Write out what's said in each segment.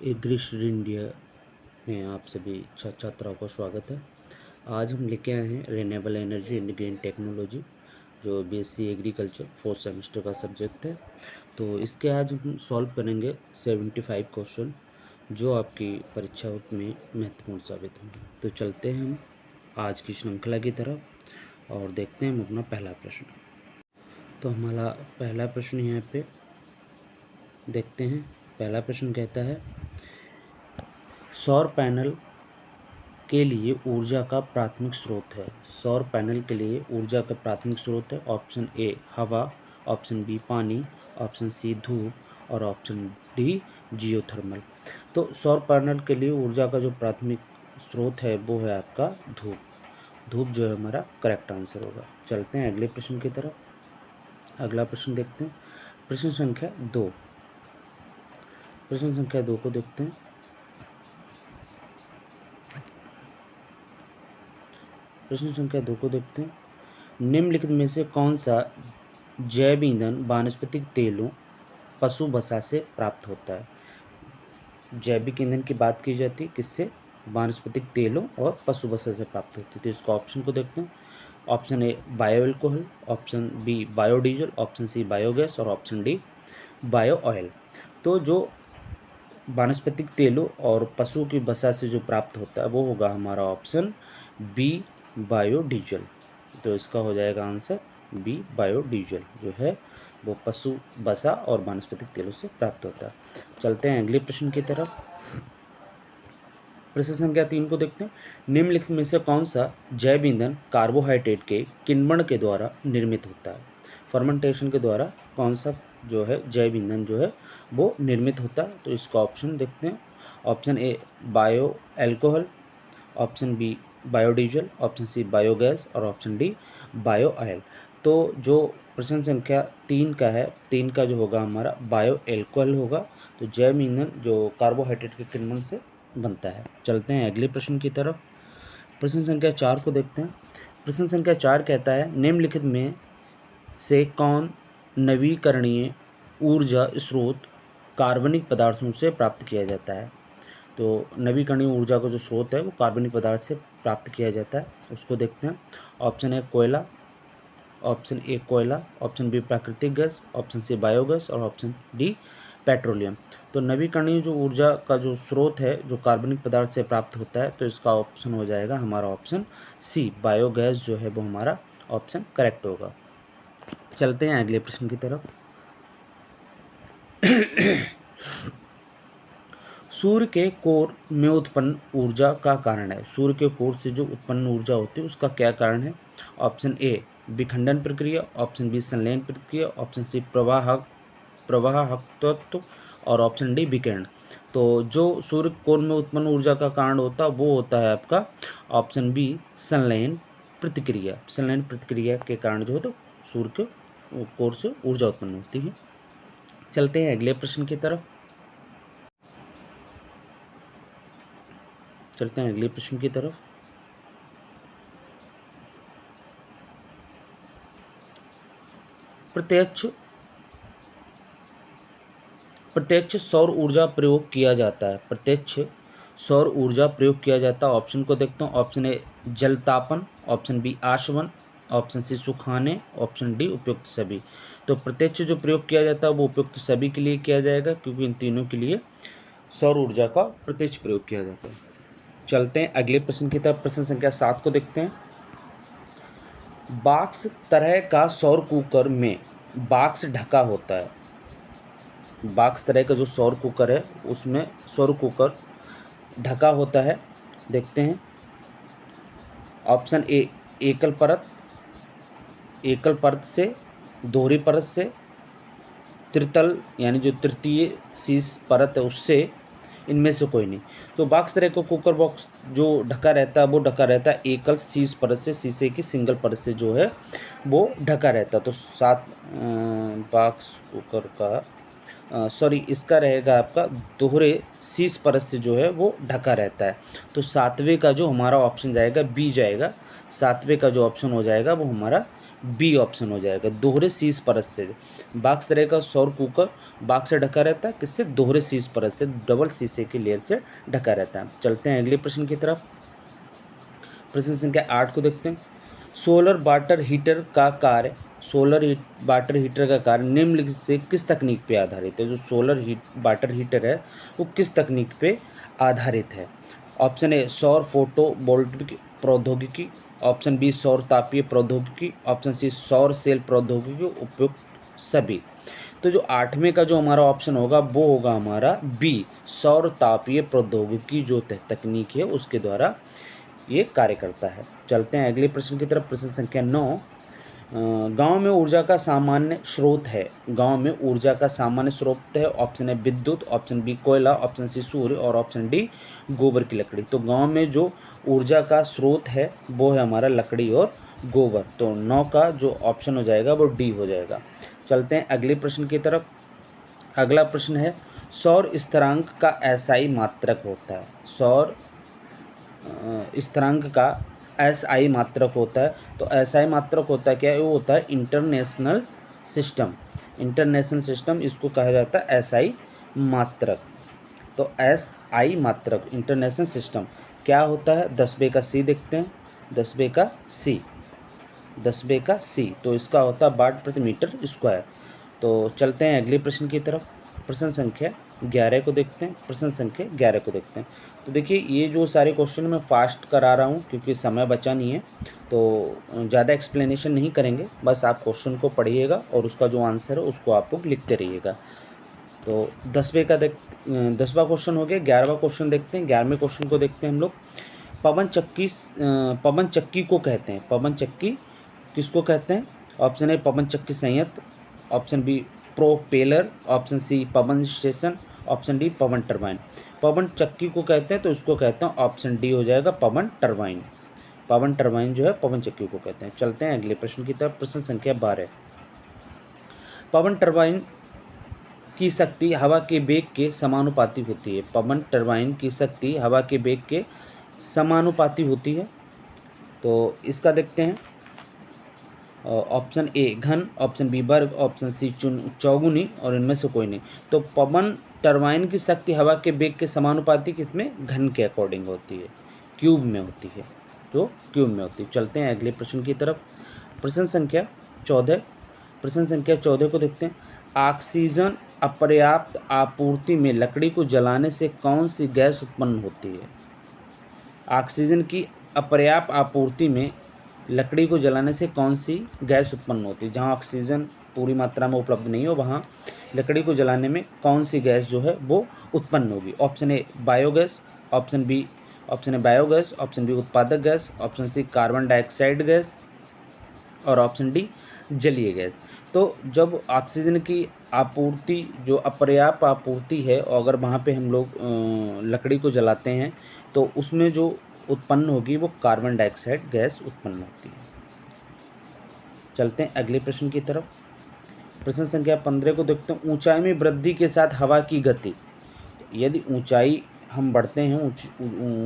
एग्रीश India में आप सभी छात्राओं का स्वागत है। आज हम लेके आए हैं renewable energy and green technology, जो बीएससी एग्रीकल्चर फोर्थ सेमेस्टर का सब्जेक्ट है। तो इसके आज हम सॉल्व करेंगे 75 क्वेश्चन जो आपकी परीक्षा में महत्वपूर्ण साबित होंगे। तो चलते हैं हम आज की श्रृंखला की तरफ और देखते हैं हम अपना पहला प्रश्न। तो हमारा पहला प्रश्न यहाँ पे देखते हैं। पहला प्रश्न कहता है, सौर पैनल के लिए ऊर्जा का प्राथमिक स्रोत है। सौर पैनल के लिए ऊर्जा का प्राथमिक स्रोत है। ऑप्शन ए हवा, ऑप्शन बी पानी, ऑप्शन सी धूप और ऑप्शन डी जियोथर्मल। तो सौर पैनल के लिए ऊर्जा का जो प्राथमिक स्रोत है वो है आपका धूप। धूप जो है हमारा करेक्ट आंसर होगा। चलते हैं अगले प्रश्न की तरफ। अगला प्रश्न देखते हैं। प्रश्न संख्या 2 को देखते हैं। प्रश्न संख्या 2 को देखते हैं। निम्नलिखित में से कौन सा जैव ईंधन वानस्पतिक तेलों पशु वसा से प्राप्त होता है। जैविक ईंधन की बात की जाती है किससे? वानस्पतिक तेलों और पशु वसा से प्राप्त होती है। तो इसको ऑप्शन को देखते हैं। Option A bio alcohol, option B biodiesel, option C biogas और ऑप्शन डी बायो ऑयल। तो जो वानस्पतिक तेलों और पशु की वसा से जो प्राप्त होता है वो होगा हमारा ऑप्शन बी बायोडीजल। तो इसका हो जाएगा आंसर बी बायोडीजल, जो है वो पशु वसा और वानस्पतिक तेलों से प्राप्त होता है। चलते हैं अगले प्रश्न की तरफ। प्रश्न संख्या 3 को देखते हैं। निम्नलिखित में से कौन सा जैव ईंधन कार्बोहाइड्रेट के किण्वन के द्वारा निर्मित होता है। फर्मेंटेशन के द्वारा कौन सा जो है जैव ईंधन जो है वो निर्मित होता है। तो इसका ऑप्शन देखते हैं। Option A bio alcohol, option B biodiesel, option C biogas और ऑप्शन डी बायो ऑयल। तो जो प्रश्न संख्या 3 का है, 3 का जो होगा हमारा बायो एल्कोहल होगा। तो जैव ईंधन जो कार्बोहाइड्रेट के किण्वन से बनता है। चलते हैं अगले प्रश्न की तरफ। प्रश्न संख्या 4 को देखते हैं। प्रश्न संख्या 4 कहता है, निम्नलिखित में से कौन नवीकरणीय ऊर्जा स्रोत कार्बनिक पदार्थों से प्राप्त किया जाता है। तो नवीकरणीय ऊर्जा का जो स्रोत है वो कार्बनिक पदार्थ से प्राप्त किया जाता है। उसको देखते हैं। ऑप्शन ए कोयला, ऑप्शन ए कोयला, ऑप्शन बी प्राकृतिक गैस, ऑप्शन सी बायोगैस और ऑप्शन डी पेट्रोलियम। तो नवीकरणीय जो ऊर्जा का जो स्रोत है जो कार्बनिक पदार्थ से प्राप्त होता है, तो इसका ऑप्शन हो जाएगा हमारा ऑप्शन सी बायोगैस, जो है वो हमारा ऑप्शन करेक्ट होगा। चलते हैं अगले प्रश्न की तरफ। सूर्य के कोर में उत्पन्न ऊर्जा का कारण है। सूर्य के कोर से जो उत्पन्न ऊर्जा होती है उसका क्या कारण है। ऑप्शन ए विखंडन प्रक्रिया, ऑप्शन बी संलयन प्रक्रिया, ऑप्शन सी प्रवाहकत्व और ऑप्शन डी विकिरण। तो जो सूर्य कोर में उत्पन्न ऊर्जा का कारण होता है वो होता है आपका ऑप्शन बी संलयन प्रतिक्रिया। संलयन प्रतिक्रिया के कारण जो है तो सूर्य के कोर से ऊर्जा उत्पन्न होती है। चलते हैं अगले प्रश्न की तरफ। प्रत्यक्ष सौर ऊर्जा प्रयोग किया जाता है। प्रत्यक्ष सौर ऊर्जा प्रयोग किया जाता है। ऑप्शन को देखता हूँ। ऑप्शन ए जलतापन, ऑप्शन बी आशवन, ऑप्शन सी सुखाने, ऑप्शन डी उपयुक्त सभी। तो प्रत्यक्ष जो प्रयोग किया जाता है वो उपयुक्त सभी के लिए किया जाएगा, क्योंकि इन तीनों के लिए सौर ऊर्जा का प्रत्यक्ष प्रयोग किया जाता है। चलते हैं अगले प्रश्न की तरफ। प्रश्न संख्या 7 को देखते हैं। बॉक्स तरह का सौर कुकर में बॉक्स ढका होता है। बॉक्स तरह का जो सौर कुकर है उसमें सौर कुकर ढका होता है। देखते हैं। ऑप्शन ए एकल परत से, दोहरी परत से, त्रितल यानी जो तृतीय शीर्ष परत है उससे, इनमें से कोई नहीं। तो बॉक्स तरह का कुकर बॉक्स जो ढका रहता है वो ढका रहता है एकल शीर्ष परत से, शीशे की सिंगल परत से जो है वो ढका रहता है। तो 7 बॉक्स कुकर का इसका रहेगा आपका दोहरे शीर्ष परत से जो है वो ढका रहता है। तो 7वें का जो हमारा ऑप्शन जाएगा बी जाएगा। 7वें का जो ऑप्शन हो जाएगा वो हमारा बी ऑप्शन हो जाएगा, दोहरे शीर्ष परत से। बॉक्स तरह का सौर कुकर बॉक्स से ढका रहता है, किससे? दोहरे शीर्ष परत से, डबल शीशे की लेयर से ढका रहता है। चलते हैं अगले प्रश्न की तरफ। प्रश्न संख्या 8 को देखते हैं। सोलर वाटर हीटर का कार्य, वाटर हीटर का कार्य निम्नलिखित से किस तकनीक पे आधारित है? जो वाटर हीटर है वो किस तकनीक पे आधारित है? ऑप्शन ए सौर फोटो वोल्टिक प्रौद्योगिकी, ऑप्शन बी सौर तापीय प्रौद्योगिकी, ऑप्शन सी सौर सेल प्रौद्योगिकी, उपयुक्त सभी। तो जो 8वें का जो हमारा ऑप्शन होगा वो होगा हमारा बी, सौर तापीय प्रौद्योगिकी जो तकनीक है उसके द्वारा ये कार्य करता है। चलते हैं अगले प्रश्न की तरफ। प्रश्न संख्या 9, गांव में ऊर्जा का सामान्य स्रोत है। गांव में ऊर्जा का सामान्य स्रोत है। ऑप्शन है विद्युत, ऑप्शन बी कोयला, ऑप्शन सी सूर्य और ऑप्शन डी गोबर की लकड़ी। तो गांव में जो ऊर्जा का स्रोत है वो है हमारा लकड़ी और गोबर। तो 9 का जो ऑप्शन हो जाएगा वो डी हो जाएगा। चलते हैं अगले प्रश्न की तरफ। अगला प्रश्न है सौर स्थिरांक का एसआई मात्रक होता है। सौर स्थिरांक का एसआई मात्रक होता है। तो एसआई मात्रक होता है क्या है? वो होता है इंटरनेशनल सिस्टम। इंटरनेशनल सिस्टम इसको कहा जाता है एसआई मात्रक। तो एसआई मात्रक इंटरनेशनल सिस्टम क्या होता है? 10 का सी देखते हैं। 10 का सी, 10 का सी तो इसका होता है वाट प्रति मीटर स्क्वायर। तो चलते हैं अगले प्रश्न की तरफ। प्रश्न संख्या 11 को देखते हैं। प्रश्न संख्या 11 को देखते हैं। तो देखिए ये जो सारे क्वेश्चन मैं फास्ट करा रहा हूँ क्योंकि समय बचा नहीं है, तो ज़्यादा एक्सप्लेनेशन नहीं करेंगे, बस आप क्वेश्चन को पढ़िएगा और उसका जो आंसर है उसको आप लोग लिखते रहिएगा। तो 10वां क्वेश्चन हो गया। 11वां क्वेश्चन देखते हैं। 11वें क्वेश्चन को देखते हैं हम लोग। पवन चक्की को कहते हैं, पवन चक्की किसको कहते हैं? ऑप्शन ए पवन चक्की संयंत्र, option B propeller, option C पवन स्टेशन, ऑप्शन डी पवन टरबाइन। पवन चक्की को कहते हैं तो इसको कहते हैं ऑप्शन डी हो जाएगा पवन टरबाइन। पवन टरबाइन जो है पवन चक्की को कहते हैं। चलते हैं अगले प्रश्न की तरफ। प्रश्न संख्या 12, पवन टरबाइन की शक्ति हवा के वेग के समानुपाती होती है। पवन टरबाइन की शक्ति हवा के वेग के समानुपाती होती है। तो इसका देखते हैं। ऑप्शन ए घन, ऑप्शन बी वर्ग, ऑप्शन सी चौगुनी और इनमें से कोई नहीं। तो पवन टरबाइन की शक्ति हवा के वेग के समानुपाती किसमें? घन के अकॉर्डिंग होती है, क्यूब में होती है। तो क्यूब में होती है। चलते हैं अगले प्रश्न की तरफ। प्रश्न संख्या 14, प्रश्न संख्या 14 को देखते हैं। ऑक्सीजन अपर्याप्त आपूर्ति में लकड़ी को जलाने से कौन सी गैस उत्पन्न होती है? ऑक्सीजन की अपर्याप्त आपूर्ति में लकड़ी को जलाने से कौन सी गैस उत्पन्न होती है? जहाँ ऑक्सीजन पूरी मात्रा में उपलब्ध नहीं हो वहाँ लकड़ी को जलाने में कौन सी गैस जो है वो उत्पन्न होगी? Option A biogas, option A biogas, option B उत्पादक gas, option C carbon dioxide gas और ऑप्शन डी जलीय गैस। तो जब ऑक्सीजन की आपूर्ति जो अपर्याप्त आपूर्ति है और अगर वहाँ पे हम लोग लकड़ी को जलाते हैं तो उसमें जो उत्पन्न होगी वो कार्बन डाइऑक्साइड गैस उत्पन्न होती है। चलते हैं अगले प्रश्न की तरफ। प्रश्न संख्या 15 को देखते हैं। ऊंचाई में वृद्धि के साथ हवा की गति, यदि ऊंचाई हम बढ़ते हैं,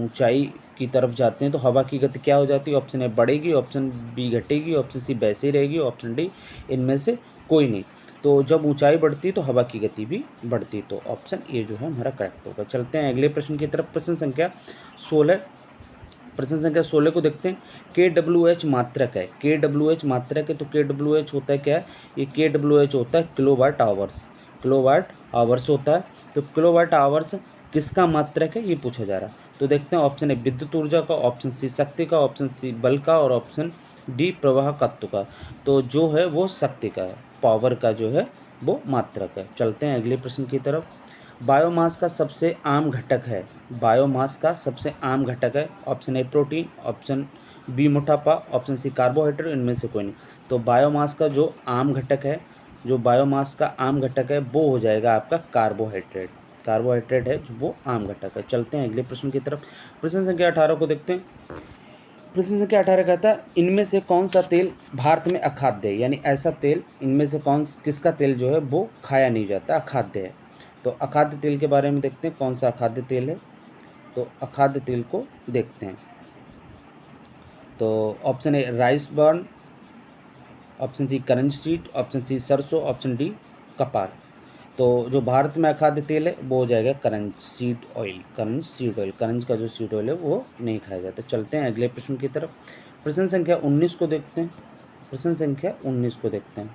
ऊंचाई की तरफ जाते हैं तो हवा की गति क्या हो जाती है? ऑप्शन ए बढ़ेगी, ऑप्शन बी घटेगी, ऑप्शन सी वैसे ही रहेगी, ऑप्शन डी इनमें से कोई नहीं। तो जब ऊंचाई बढ़ती है तो हवा की गति भी बढ़ती, तो ऑप्शन ए जो है हमारा करेक्ट होगा। चलते हैं अगले प्रश्न की तरफ। प्रश्न संख्या 16, प्रश्न संख्या 16 को देखते हैं। KWH मात्रक है, KWH मात्रक है तो KWH होता है क्या है? ये KWH होता है किलोवाट आवर्स, किलोवाट आवर्स होता है। तो किलोवाट आवर्स किसका मात्रक है ये पूछा जा रहा है। तो देखते हैं। ऑप्शन ए विद्युत ऊर्जा का, ऑप्शन सी शक्ति का, ऑप्शन सी बल का और ऑप्शन डी प्रवाहकत्व का। तो जो है वो शक्ति का है, पावर का जो है वो मात्रक है। चलते हैं अगले प्रश्न की तरफ। बायोमास का सबसे आम घटक है, बायोमास का सबसे आम घटक है। Option A protein, option B मोटापा, ऑप्शन सी कार्बोहाइड्रेट, इनमें से कोई नहीं। तो बायोमास का जो आम घटक है, जो बायोमास का आम घटक है वो हो जाएगा आपका कार्बोहाइड्रेट। कार्बोहाइड्रेट है जो वो आम घटक है। चलते हैं अगले प्रश्न की तरफ। प्रश्न संख्या 18 को देखते हैं। प्रश्न संख्या 18 कहता है इनमें से कौन सा तेल भारत में अखाद्य है? यानी ऐसा तेल, इनमें से किसका तेल जो है वो खाया नहीं जाता, अखाद्य है। तो अखाद्य तेल के बारे में देखते हैं कौन सा अखाद्य तेल है। तो अखाद्य तेल को देखते हैं। तो option A rice bran, option C karanj seed, option C सरसों, ऑप्शन डी कपास। तो जो भारत में अखाद्य तेल है वो हो जाएगा करंज सीड ऑयल। करंज सीड ऑयल, करंज का जो सीड ऑयल है वो नहीं खाया जाता। चलते हैं अगले प्रश्न की तरफ। प्रश्न संख्या 19 को देखते हैं। प्रश्न संख्या 19 को देखते हैं।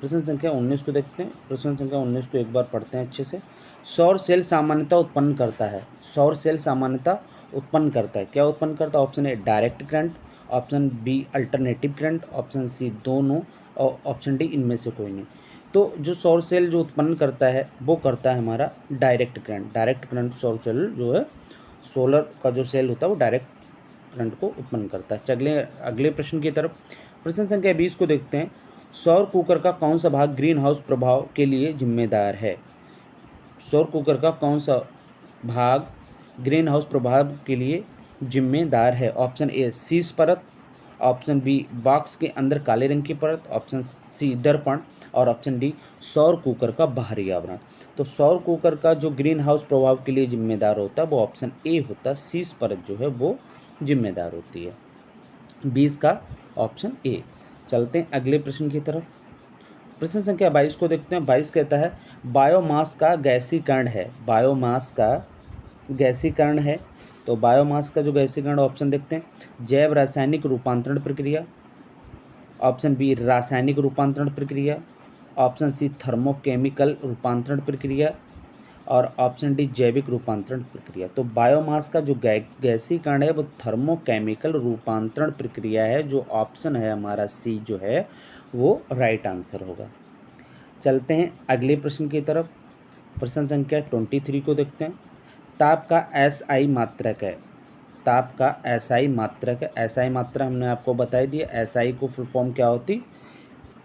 प्रश्न संख्या 19 को देखते हैं। प्रश्न संख्या 19 को एक बार पढ़ते हैं अच्छे से। सौर सेल सामान्यता उत्पन्न करता है। सौर सेल सामान्यता उत्पन्न करता है। क्या उत्पन्न करता है? Option A direct current, option B alternative current, option C दोनों, और ऑप्शन डी इनमें से कोई नहीं। तो जो सौर सेल जो उत्पन्न करता है वो करता है हमारा डायरेक्ट करंट। डायरेक्ट करंट सौर सेल जो है, सोलर का जो सेल होता है वो डायरेक्ट करंट को उत्पन्न करता है। चलिए अगले प्रश्न की तरफ। प्रश्न संख्या 20 को देखते हैं। सौर कुकर का कौन सा भाग ग्रीन हाउस प्रभाव के लिए जिम्मेदार है? सौर कुकर का कौन सा भाग ग्रीन हाउस प्रभाव के लिए जिम्मेदार है? ऑप्शन ए शीर्ष परत, ऑप्शन बी बॉक्स के अंदर काले रंग की परत, ऑप्शन सी दर्पण, और ऑप्शन डी सौर कुकर का बाहरी आवरण। तो सौर कुकर का जो ग्रीन हाउस प्रभाव के लिए जिम्मेदार होता है वो ऑप्शन ए होता है, शीर्ष परत जो है वो जिम्मेदार होती है। 20 का ऑप्शन ए। चलते हैं अगले प्रश्न की तरफ। प्रश्न संख्या 22 को देखते हैं। 22 कहता है बायोमास का गैसीकरण है। बायोमास का गैसीकरण है। तो बायोमास का जो गैसीकरण ऑप्शन देखते हैं। जैव रासायनिक रूपांतरण प्रक्रिया, ऑप्शन बी रासायनिक रूपांतरण प्रक्रिया, ऑप्शन सी थर्मोकेमिकल रूपांतरण प्रक्रिया, और ऑप्शन डी जैविक रूपांतरण प्रक्रिया। तो बायोमास का जो गैसीकरण है वो थर्मोकेमिकल रूपांतरण प्रक्रिया है। जो ऑप्शन है हमारा सी जो है वो राइट आंसर होगा। चलते हैं अगले प्रश्न की तरफ। प्रश्न संख्या 23 को देखते हैं। ताप का एसआई मात्रक है। ताप का एसआई मात्रक है। एसआई मात्रा हमने आपको बता दिया। एसआई को फुल फॉर्म क्या होती?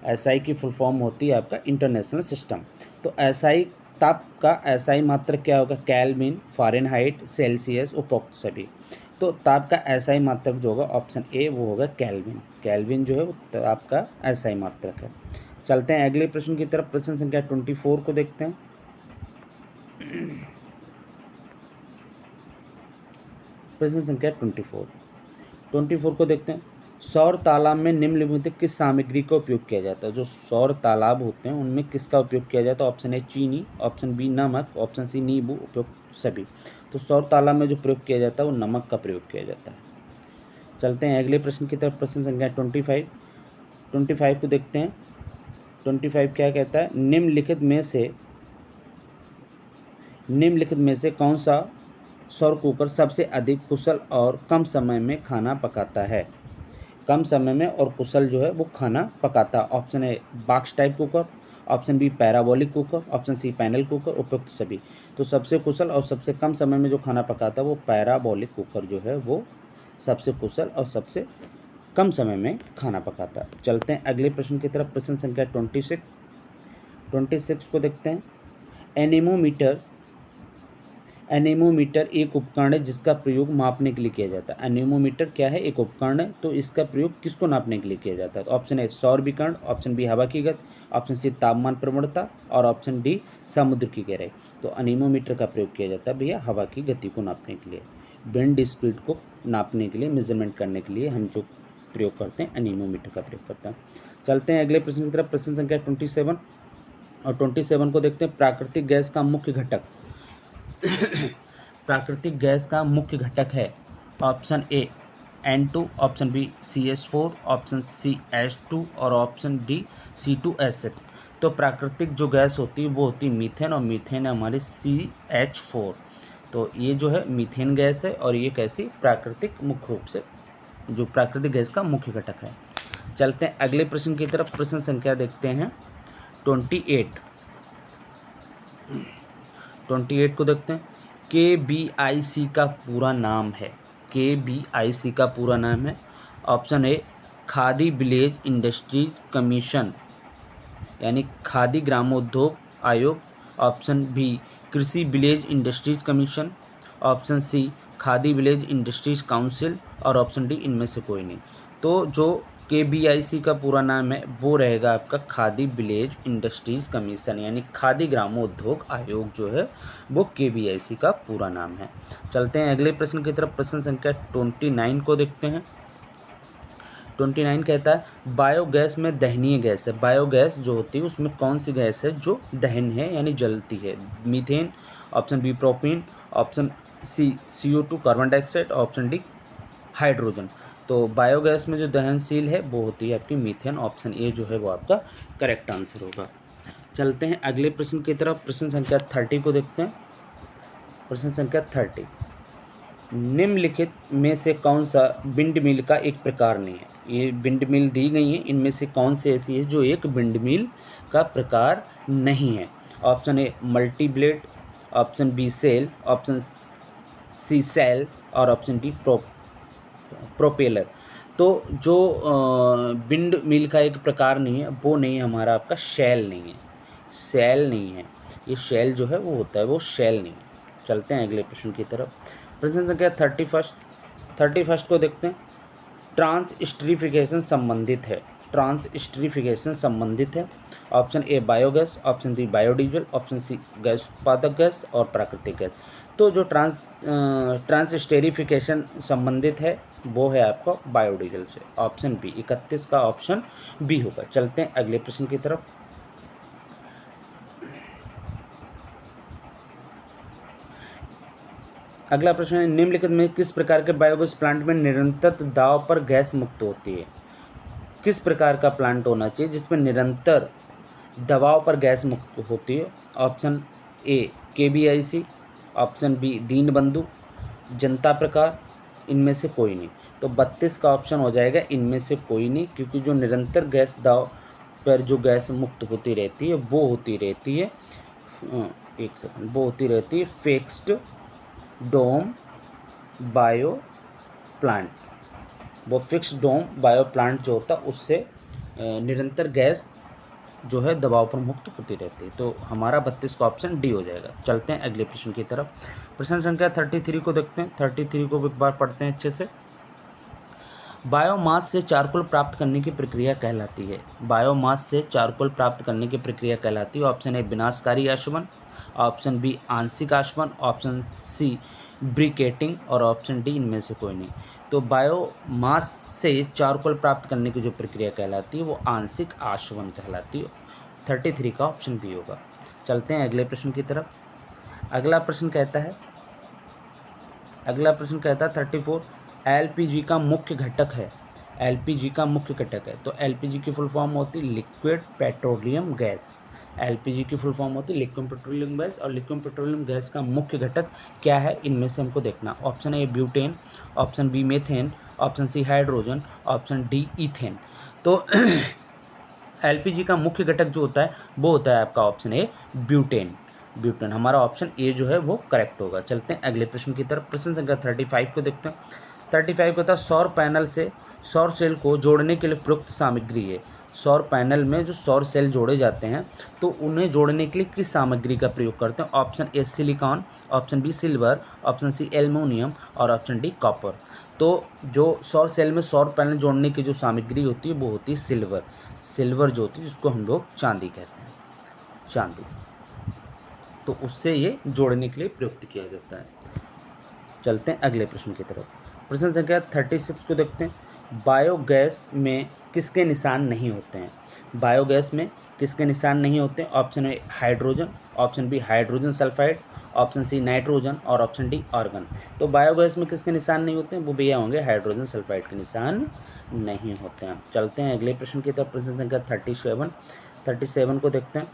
एसआई की फुल फॉर्म होती है आपका इंटरनेशनल सिस्टम। तो एसआई, ताप का एसआई मात्रक क्या होगा? केल्विन, फ़ारेनहाइट, सेल्सियस, उपरोक्त सभी। तो ताप का एसआई मात्रक जो होगा ऑप्शन ए वो होगा केल्विन। केल्विन जो है वो ताप का एसआई मात्रक है। चलते हैं अगले प्रश्न की तरफ। प्रश्न संख्या 24 को देखते हैं। प्रश्न संख्या 24 को देखते हैं। सौर तालाब में निम्नलिखित किस सामग्री का उपयोग किया जाता है? जो सौर तालाब होते हैं उनमें किसका उपयोग किया जाता है? ऑप्शन ए चीनी, ऑप्शन बी नमक, ऑप्शन सी नींबू, उपयुक्त सभी। तो सौर तालाब में जो प्रयोग किया जाता है वो नमक का प्रयोग किया जाता है। चलते हैं अगले प्रश्न की तरफ। प्रश्न संख्या 25 को देखते हैं। 25 क्या कहता है? निम्नलिखित में से कौन सा सौर कुकर सबसे अधिक कुशल और कम समय में खाना पकाता है? कम समय में और कुशल जो है वो खाना पकाता। Option A box type cooker, option B parabolic cooker, option C panel cooker, उपयुक्त सभी। तो सबसे कुशल और सबसे कम समय में जो खाना पकाता है वो पैराबोलिक कुकर जो है वो सबसे कुशल और सबसे कम समय में खाना पकाता है। चलते हैं अगले प्रश्न की तरफ। प्रश्न संख्या 26 को देखते हैं। एनीमोमीटर एक उपकरण है जिसका प्रयोग मापने के लिए किया जाता है। एनीमोमीटर क्या है? एक उपकरण है। तो इसका प्रयोग किसको नापने के लिए किया जाता है? तो ऑप्शन ए सौर विकिरण, ऑप्शन बी हवा की गति, ऑप्शन सी तापमान प्रवणता, और ऑप्शन डी समुद्र की गहराई। तो एनीमोमीटर का प्रयोग किया जाता है भैया हवा की गति को नापने के लिए, विंड स्पीड को नापने के लिए, मेजरमेंट करने के लिए हम जो प्रयोग करते हैं एनीमोमीटर का प्रयोग करते हैं। चलते हैं अगले प्रश्न की तरफ। प्रश्न संख्या 27 और 27 को देखते हैं। प्राकृतिक गैस का मुख्य घटक प्राकृतिक गैस का मुख्य घटक है। Option A N2, option B CH4, option C H2, और ऑप्शन डी C2H6। तो प्राकृतिक जो गैस होती है वो होती है मीथेन, और मीथेन है हमारे CH4। तो ये जो है मीथेन गैस है, और ये कैसी प्राकृतिक मुख्य रूप से जो प्राकृतिक गैस का मुख्य घटक है। चलते हैं अगले प्रश्न की तरफ। प्रश्न संख्या देखते हैं 28 को देखते हैं। KBIC का पूरा नाम है। KBIC का पूरा नाम है। Option A Khadi village industries commission, यानी खादी ग्रामोद्योग आयोग, option B Krishi village industries commission, option C Khadi village industries council, और ऑप्शन डी इनमें से कोई नहीं। तो जो KBIC का पूरा नाम है वो रहेगा आपका खादी विलेज इंडस्ट्रीज कमीशन, यानी खादी ग्रामोद्योग आयोग जो है वो KBIC का पूरा नाम है। चलते हैं अगले प्रश्न की तरफ। प्रश्न संख्या 29 को देखते हैं। 29 कहता है बायोगैस में दहनीय गैस है। बायोगैस जो होती है उसमें कौन सी गैस है जो दहन है यानी जलती है? Methane, option B propane, option C CO2 carbon dioxide, option D hydrogen. तो बायोगैस में जो दहनशील है वो होती है आपकी मीथेन। ऑप्शन ए जो है वो आपका करेक्ट आंसर होगा। चलते हैं अगले प्रश्न की तरफ। प्रश्न संख्या 30 को देखते हैं। प्रश्न संख्या 30, निम्नलिखित में से कौन सा विंड मिल का एक प्रकार नहीं है? ये विंड मिल दी गई है, इनमें से कौन सी ऐसी है जो एक विंड मिल का प्रकार नहीं है? Option A multi blade, option B cell, option C cell और ऑप्शन डी प्रोपेलर। तो जो विंड मिल का एक प्रकार नहीं है वो नहीं है हमारा आपका शेल नहीं है, सेल नहीं है। ये शेल जो है वो होता है, वो शेल नहीं है। चलते हैं अगले प्रश्न की तरफ। प्रश्न संख्या 31 को देखते हैं। ट्रांसस्टरीफिकेशन संबंधित है। ट्रांसस्टरीफिकेशन संबंधित है। Option A biogas, option D biodiesel, option C gas उत्पादक गैस और प्राकृतिक गैस। तो जो ट्रांसस्टेरिफिकेशन संबंधित है वो है आपका बायोडीजल से। ऑप्शन बी 31 का ऑप्शन बी होगा। चलते हैं अगले प्रश्न की तरफ। अगला प्रश्न है, निम्नलिखित में किस प्रकार के बायोगैस प्लांट में निरंतर दाब पर गैस मुक्त होती है? किस प्रकार का प्लांट होना चाहिए जिसमें निरंतर दबाव पर गैस मुक्त होती है? Option A KBIC, option B Deenbandhu, Janata प्रकार, इनमें से कोई नहीं। तो 32 का ऑप्शन हो जाएगा इनमें से कोई नहीं, क्योंकि जो निरंतर गैस दाब पर जो गैस मुक्त होती रहती है वो होती रहती है वो होती रहती है फिक्स्ड डोम बायो प्लांट। वो फिक्स्ड डोम बायो प्लांट जो होता है उससे निरंतर गैस जो है दबाव पर मुक्त होती रहती है। तो हमारा 32 का ऑप्शन डी हो जाएगा। चलते हैं अगले प्रश्न की तरफ। प्रश्न संख्या 33 को देखते हैं। 33 को एक बार पढ़ते हैं अच्छे से। बायोमास से चारकोल प्राप्त करने की प्रक्रिया कहलाती है। बायोमास से चारकोल प्राप्त करने की प्रक्रिया कहलाती है। ऑप्शन ए विनाशकारी आशवन, ऑप्शन बी आंशिक आशवन, ऑप्शन सी ब्रिकेटिंग और ऑप्शन डी इनमें से कोई नहीं। तो बायोमास से चारकोल प्राप्त करने की जो प्रक्रिया कहलाती है वो आंशिक आशवन कहलाती है। 33 का ऑप्शन बी होगा। चलते हैं अगले प्रश्न की तरफ। अगला प्रश्न कहता है 34, LPG का मुख्य घटक है। LPG का मुख्य घटक है। तो LPG की फुल फॉर्म होती है लिक्विड पेट्रोलियम गैस। LPG की फुल फॉर्म होती है लिक्विड पेट्रोलियम गैस। और लिक्विड पेट्रोलियम गैस का मुख्य घटक क्या है इनमें से हमको देखना। Option A butane, option B methane, option C hydrogen, option D ethane. तो LPG का मुख्य घटक जो होता है वो होता है आपका ऑप्शन ए ब्यूटेन। हमारा ऑप्शन ए जो है वो करेक्ट होगा। चलते हैं अगले प्रश्न की तरफ। प्रश्न संख्या 35 को देखते हैं। 35 होता है सौर पैनल से सौर सेल को जोड़ने के लिए प्रयुक्त सामग्री है। सौर पैनल में जो सौर सेल जोड़े जाते हैं तो उन्हें जोड़ने के लिए किस सामग्री का प्रयोग करते हैं? Option A silicon, option B silver, option C aluminium और ऑप्शन डी कॉपर। तो जो सौर सेल में सौर पैनल जोड़ने की जो सामग्री होती है वो होती है सिल्वर। सिल्वर जो होती है जिसको हम लोग चांदी कहते हैं, चांदी। तो उससे ये जोड़ने के लिए प्रयुक्त किया जाता है। चलते हैं अगले प्रश्न की तरफ। प्रश्न संख्या 36 को देखते हैं। बायोगैस में किसके निशान नहीं होते हैं? बायोगैस में किसके निशान नहीं होते हैं? Option A hydrogen, option B hydrogen sulphide, option C nitrogen और ऑप्शन डी आर्गन। तो बायोगैस में किसके निशान नहीं होते हैं? वो भैया होंगे हाइड्रोजन सल्फाइड के निशान नहीं होते हैं। चलते हैं अगले प्रश्न की तरफ। प्रश्न संख्या 37 को देखते हैं।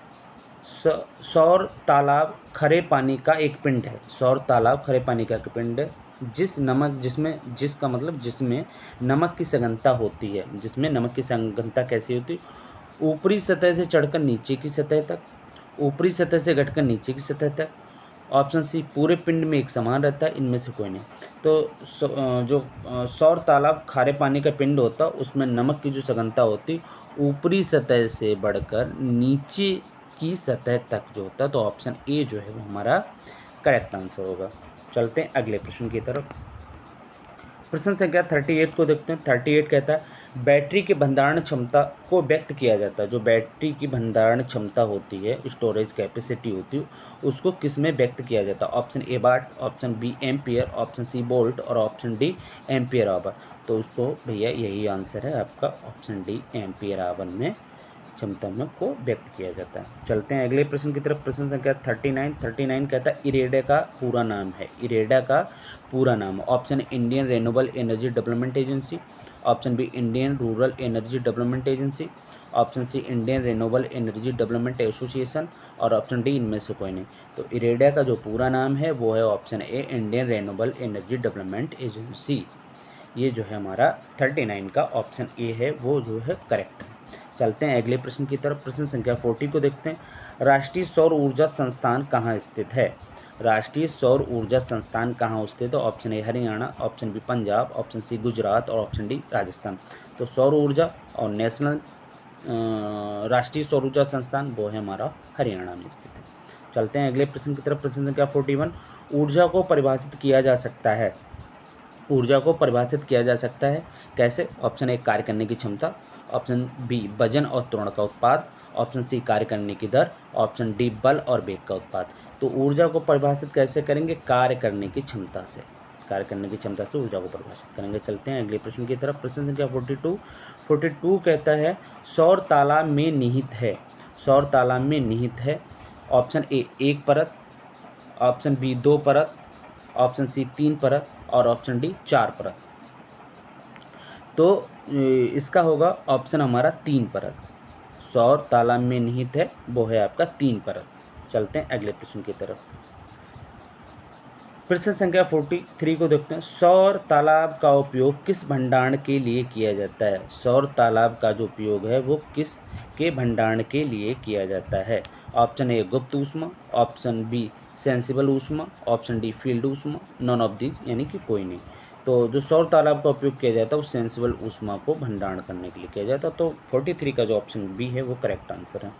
सौर तालाब खरे पानी का एक पिंड है। सौर तालाब खरे पानी का एक पिंड है जिसमें नमक की सघनता होती है। जिसमें नमक की सघनता कैसी होती है? ऊपरी सतह से चढ़कर नीचे की सतह तक, ऊपरी सतह से घटकर नीचे की सतह तक। ऑप्शन सी पूरे पिंड में एक समान रहता है, इनमें से कोई नहीं। तो जो सौर तालाब खारे पानी का पिंड होता है उसमें नमक की जो सघनता होती ऊपरी सतह से बढ़कर नीचे की सतह तक जो होता है। तो ऑप्शन ए जो है वो हमारा करेक्ट आंसर होगा। चलते हैं अगले प्रश्न की तरफ। प्रश्न संख्या 38 को देखते हैं। 38 कहता है बैटरी की भंडारण क्षमता को व्यक्त किया जाता है। जो बैटरी की भंडारण क्षमता होती है, स्टोरेज कैपेसिटी होती है, उसको किस में व्यक्त किया जाता है? Option A watt, option B ampere, option C volt और ऑप्शन डी एम्पियर आवर। तो उसको भैया यही आंसर है आपका ऑप्शन डी एम्पियर आवर में क्षमता में को व्यक्त किया जाता है। चलते हैं अगले प्रश्न की तरफ। प्रश्न संख्या 39 कहता है इरेडा का पूरा नाम है। इरेडा का पूरा नाम। Option Indian renewable energy development agency, option B Indian rural energy development agency, option C Indian renewable energy development association और ऑप्शन डी इनमें से कोई नहीं। तो इरेडा का जो पूरा नाम है वो है ऑप्शन ए Indian renewable energy development agency. ये जो है हमारा 39 का ऑप्शन ए है वो जो है करेक्ट है। चलते हैं अगले प्रश्न की तरफ। प्रश्न संख्या 40 को देखते हैं। राष्ट्रीय सौर ऊर्जा संस्थान कहाँ स्थित है? राष्ट्रीय सौर ऊर्जा संस्थान कहाँ स्थित है? Option A Haryana, option B Punjab, option C Gujarat और ऑप्शन डी राजस्थान। तो सौर ऊर्जा और नेशनल राष्ट्रीय सौर ऊर्जा संस्थान वो है हमारा हरियाणा में स्थित है। चलते हैं अगले प्रश्न की तरफ। प्रश्न संख्या 41। ऊर्जा को परिभाषित किया जा सकता है। ऊर्जा को परिभाषित किया जा सकता है कैसे? ऑप्शन ए कार्य करने की क्षमता, ऑप्शन बी वजन और त्वरण का उत्पाद, ऑप्शन सी कार्य करने की दर, ऑप्शन डी बल और वेग का उत्पाद। तो ऊर्जा को परिभाषित कैसे करेंगे? कार्य करने की क्षमता से। कार्य करने की क्षमता से ऊर्जा को परिभाषित करेंगे। चलते हैं अगले प्रश्न की तरफ। प्रश्न संख्या 42 कहता है सौर ताला में निहित है। सौर ताला में निहित है। ऑप्शन ए 1 परत, ऑप्शन बी 2 परत, ऑप्शन सी 3 परत और ऑप्शन डी 4 परत। तो इसका होगा ऑप्शन हमारा 3 परत। सौर ताला में निहित है वो है आपका 3 परत। चलते हैं अगले प्रश्न की तरफ। प्रश्न संख्या 43 को देखते हैं। सौर तालाब का उपयोग किस भंडारण के लिए किया जाता है? सौर तालाब का जो उपयोग है वो किस के भंडारण के लिए किया जाता है? ऑप्शन ए गुप्त ऊष्मा, ऑप्शन बी सेंसिबल ऊष्मा, ऑप्शन डी फील्ड ऊष्मा, नॉन ऑफ दीज यानी कि कोई नहीं। तो जो सौर तालाब का उपयोग किया जाता है वो सेंसिबल ऊष्मा को भंडारण करने के लिए किया जाता है। तो 43 का जो ऑप्शन बी है वो करेक्ट आंसर है।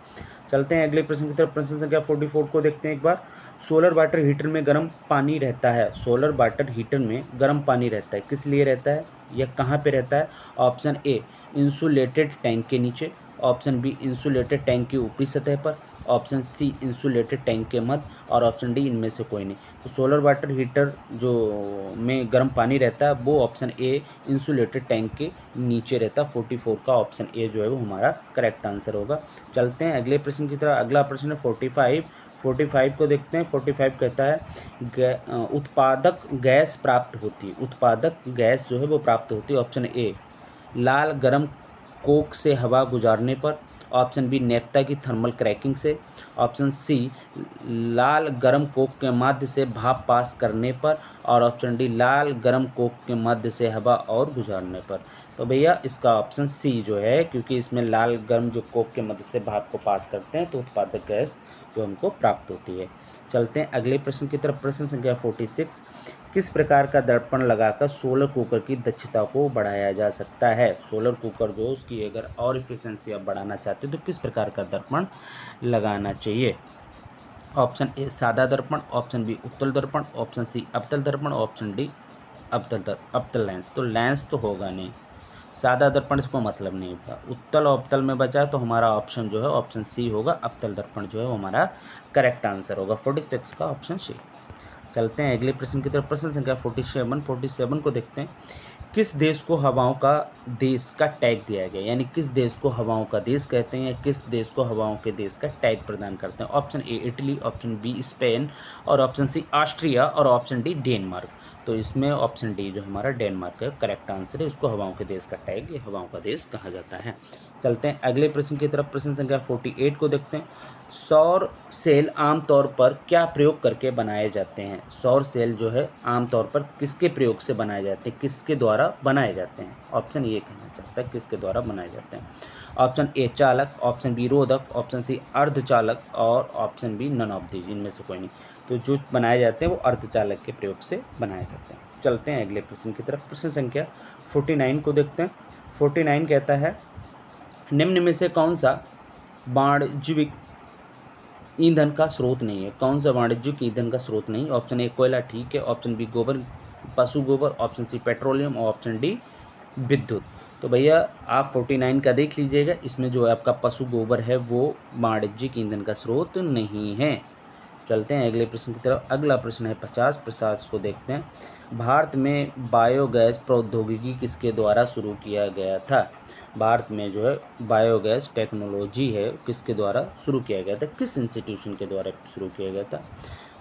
चलते हैं अगले प्रश्न की तरफ। प्रश्न संख्या 44 को देखते हैं एक बार। सोलर वाटर हीटर में गर्म पानी रहता है। सोलर वाटर हीटर में गर्म पानी रहता है, किस लिए रहता है या कहाँ पे रहता है? ऑप्शन ए इंसुलेटेड टैंक के नीचे, ऑप्शन बी इंसुलेटेड टैंक की ऊपरी सतह पर, ऑप्शन सी इंसुलेटेड टैंक के मध्य और ऑप्शन डी इनमें से कोई नहीं। तो सोलर वाटर हीटर जो में गर्म पानी रहता है वो ऑप्शन ए इंसुलेटेड टैंक के नीचे रहता है। 44 का ऑप्शन ए जो है वो हमारा करेक्ट आंसर होगा। चलते हैं अगले प्रश्न की तरफ। अगला प्रश्न है 45 को देखते हैं। 45 कहता है उत्पादक गैस प्राप्त होती है। उत्पादक गैस जो है वो प्राप्त होती है। ऑप्शन ए लाल गर्म कोक से हवा गुजारने पर, ऑप्शन बी नेफ्ता की थर्मल क्रैकिंग से, ऑप्शन सी लाल गर्म कोक के माध्यम से भाप पास करने पर और ऑप्शन डी लाल गर्म कोक के माध्यम से हवा और गुजारने पर। तो भैया इसका ऑप्शन सी जो है, क्योंकि इसमें लाल गर्म जो कोक के मध्य से भाप को पास करते हैं तो उत्पादक गैस जो हमको प्राप्त होती है। चलते हैं अगले प्रश्न की तरफ। प्रश्न संख्या 46। किस प्रकार का दर्पण लगाकर सोलर कुकर की दक्षता को बढ़ाया जा सकता है? सोलर कुकर जो उसकी अगर और इफिशिएंसी आप बढ़ाना चाहते हो तो किस प्रकार का दर्पण लगाना चाहिए? ऑप्शन ए सादा दर्पण, ऑप्शन बी उत्तल दर्पण, ऑप्शन सी अवतल दर्पण, ऑप्शन डी अवतल लेंस। तो लेंस तो होगा नहीं, सादा दर्पण इसको मतलब नहीं होगा। उत्तल और अवतल में बचा तो हमारा ऑप्शन जो है ऑप्शन सी होगा। अवतल दर्पण जो है वो हमारा करेक्ट आंसर होगा। 46 का ऑप्शन सी। चलते हैं अगले प्रश्न की तरफ। प्रश्न संख्या 47 को देखते हैं। किस देश को हवाओं का देश का टैग दिया गया? यानी किस देश को हवाओं का देश कहते हैं या किस देश को हवाओं के देश का टैग प्रदान करते हैं? Option A Italy, option B Spain और ऑप्शन सी ऑस्ट्रिया और ऑप्शन डी डेनमार्क। तो इसमें ऑप्शन डी जो हमारा डेनमार्क है करेक्ट आंसर है। इसको हवाओं के देश का टैग या हवाओं का देश कहा जाता है। चलते हैं अगले प्रश्न की तरफ। प्रश्न संख्या 48 को देखते हैं। सौर सेल आमतौर पर क्या प्रयोग करके बनाए जाते हैं? सौर सेल जो है आमतौर पर किसके प्रयोग से बनाए जाते हैं, किसके द्वारा बनाए जाते हैं? ऑप्शन ये कहना चाहता है किसके द्वारा बनाए जाते हैं। ऑप्शन ए चालक, ऑप्शन बी रोधक, ऑप्शन सी अर्धचालक और option B none of these इनमें से कोई नहीं। तो जो बनाए जाते हैं वो अर्धचालक के प्रयोग से बनाए जाते हैं। चलते हैं अगले प्रश्न की तरफ। प्रश्न संख्या 49 को देखते हैं। 49 कहता है निम्न में से कौन सा वाणिज्यिक ईंधन का स्रोत नहीं है? कौन सा वाणिज्यिक ईंधन का स्रोत नहीं? ऑप्शन ए कोयला ठीक है, ऑप्शन बी गोबर पशु गोबर, ऑप्शन सी पेट्रोलियम और ऑप्शन डी विद्युत। तो भैया आप 49 का देख लीजिएगा, इसमें जो आपका पशु गोबर है वो वाणिज्यिक ईंधन का स्रोत नहीं है। चलते हैं अगले प्रश्न की तरफ। अगला प्रश्न है 50 को देखते हैं। भारत में बायोगैस प्रौद्योगिकी किसके द्वारा शुरू किया गया था? भारत में जो है बायोगैस टेक्नोलॉजी है किसके द्वारा शुरू किया गया था, किस इंस्टीट्यूशन के द्वारा शुरू किया गया था?